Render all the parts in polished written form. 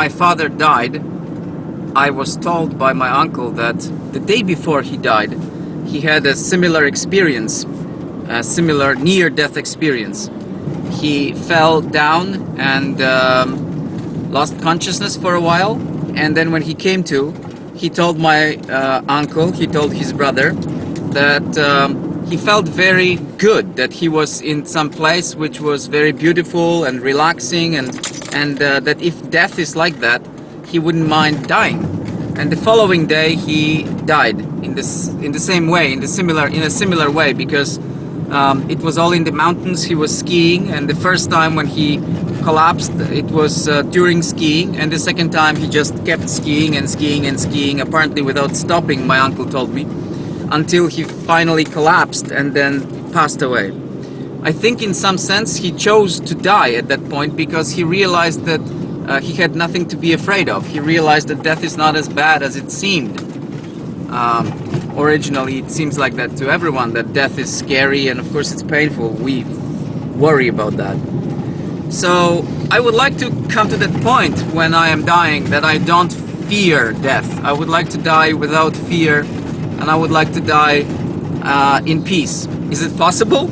my father died, I was told by my uncle that the day before he died, he had a similar experience, a similar near-death experience. He fell down and lost consciousness for a while, and then when he came to, he told my uncle, he told his brother that he felt very good, that he was in some place which was very beautiful and relaxing, and that if death is like that, he wouldn't mind dying. And the following day he died in the same way, in a similar way, because it was all in the mountains. He was skiing, and the first time when he collapsed, it was during skiing, and the second time he just kept skiing and skiing and skiing, apparently without stopping, my uncle told me, until he finally collapsed and then passed away. I think in some sense he chose to die at that point because he realized that he had nothing to be afraid of. He realized that death is not as bad as it seemed. Originally it seems like that to everyone, that death is scary and of course it's painful. We worry about that. So I would like to come to that point when I am dying that I don't fear death. I would like to die without fear, and I would like to die in peace. Is it possible?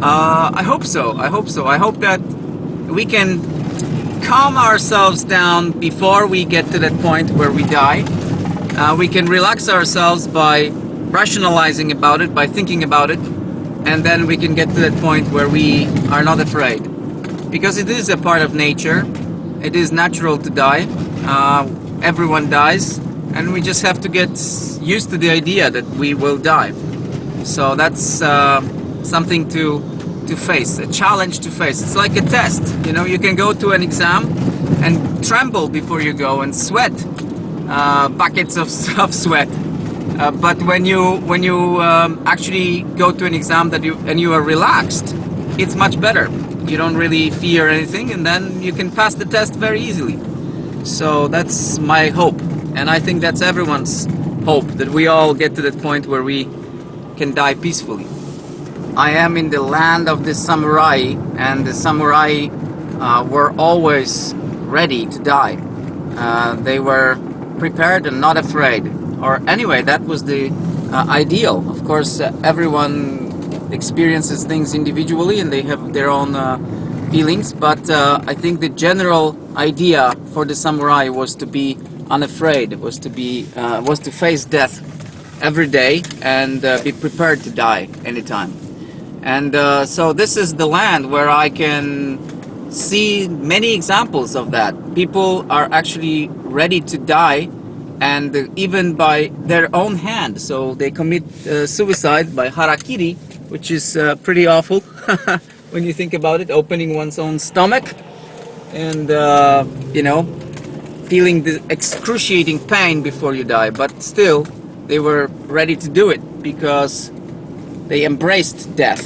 I hope so. I hope so. I hope that we can calm ourselves down before we get to that point where we die. We can relax ourselves by rationalizing about it, by thinking about it, and then we can get to that point where we are not afraid. Because it is a part of nature. It is natural to die. Everyone dies, and we just have to get used to the idea that we will die. So that's something to face, a challenge to face. It's like a test. You know, you can go to an exam and tremble before you go and sweat, buckets of sweat. But when you actually go to an exam and you are relaxed, it's much better. You don't really fear anything, and then you can pass the test very easily. So that's my hope, and I think that's everyone's hope, that we all get to that point where we can die peacefully. I am in the land of the samurai, and the samurai were always ready to die. They were prepared and not afraid. Or anyway, that was the ideal. Of course, everyone experiences things individually and they have their own feelings, but I think the general idea for the samurai was to be unafraid, was to face death every day and be prepared to die anytime. And so this is the land where I can see many examples of that. People are actually ready to die, and even by their own hand. So they commit suicide by harakiri, which is pretty awful when you think about it, opening one's own stomach and, you know, feeling the excruciating pain before you die. But still, they were ready to do it because they embraced death.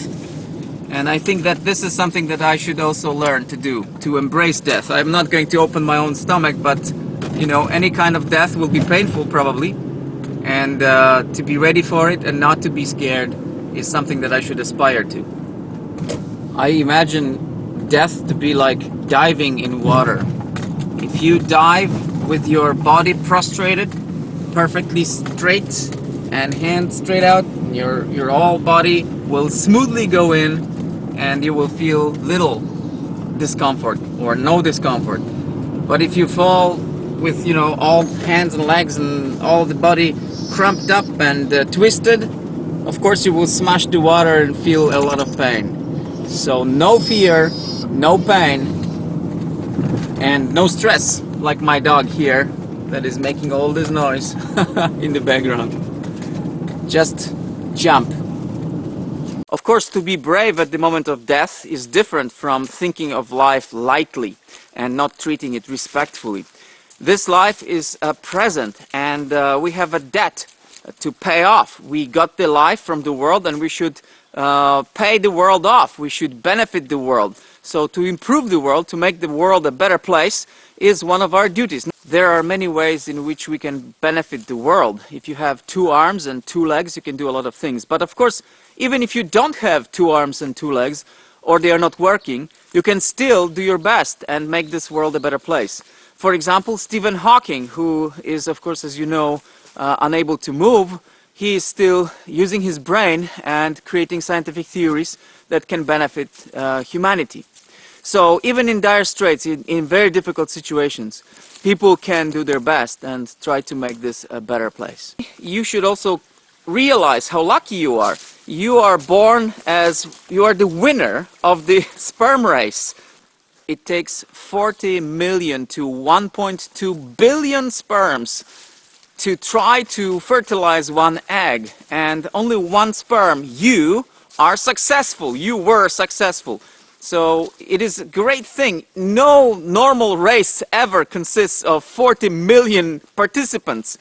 And I think that this is something that I should also learn to do, to embrace death. I'm not going to open my own stomach, but, you know, any kind of death will be painful probably. And to be ready for it and not to be scared is something that I should aspire to. I imagine death to be like diving in water. If you dive with your body prostrated, perfectly straight and hands straight out, your whole body will smoothly go in and you will feel little discomfort or no discomfort. But if you fall with, you know, all hands and legs and all the body cramped up and twisted, of course you will smash the water and feel a lot of pain. So no fear, no pain, and no stress, like my dog here that is making all this noise in the background. Just jump. Of course, to be brave at the moment of death is different from thinking of life lightly and not treating it respectfully. This life is a present, and we have a debt to pay off. We got the life from the world, and we should pay the world off. We should benefit the world. So to improve the world, to make the world a better place, is one of our duties. There are many ways in which we can benefit the world. If you have 2 arms and 2 legs, you can do a lot of things. But of course, even if you don't have 2 arms and 2 legs, or they are not working, you can still do your best and make this world a better place. For example, Stephen Hawking, who is, of course, as you know, unable to move, he is still using his brain and creating scientific theories that can benefit humanity. So even in dire straits, in very difficult situations, people can do their best and try to make this a better place. You should also realize how lucky you are. You are born as, you are the winner of the sperm race. It takes 40 million to 1.2 billion sperms to try to fertilize one egg, and only one sperm, you are successful. You were successful. So it is a great thing. No normal race ever consists of 40 million participants,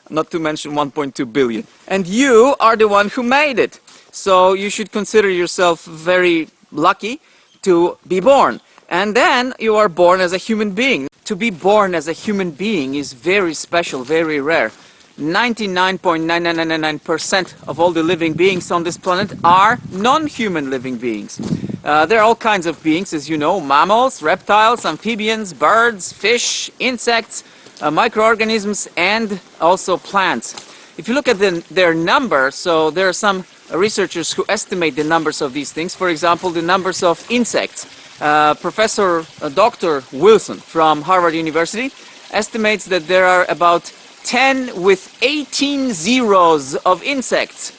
not to mention 1.2 billion. And you are the one who made it. So you should consider yourself very lucky to be born. And then you are born as a human being. To be born as a human being is very special, very rare. 99.9999% of all the living beings on this planet are non-human living beings. There are all kinds of beings, as you know, mammals, reptiles, amphibians, birds, fish, insects, microorganisms, and also plants. If you look at their number, so there are some researchers who estimate the numbers of these things. For example, the numbers of insects. Professor Dr. Wilson from Harvard University estimates that there are about 10 with 18 zeros of insects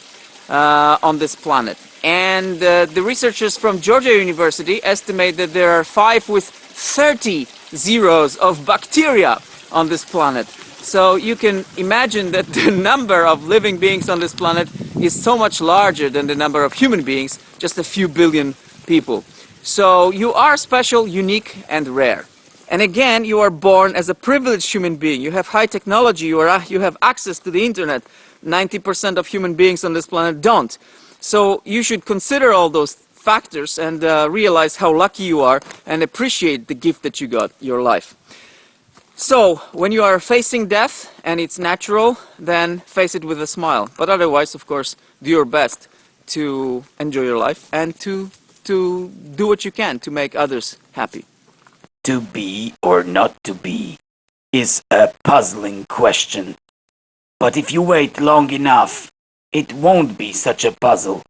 on this planet. And the researchers from Georgia University estimate that there are 5 with 30 zeros of bacteria on this planet. So you can imagine that the number of living beings on this planet is so much larger than the number of human beings, just a few billion people. So you are special, unique, and rare. And again, you are born as a privileged human being. You have high technology, you have access to the internet. 90% of human beings on this planet don't. So you should consider all those factors and realize how lucky you are and appreciate the gift that you got, your life. So when you are facing death and it's natural, then face it with a smile. But otherwise, of course, do your best to enjoy your life and to do what you can to make others happy. To be or not to be is a puzzling question. But if you wait long enough, it won't be such a puzzle.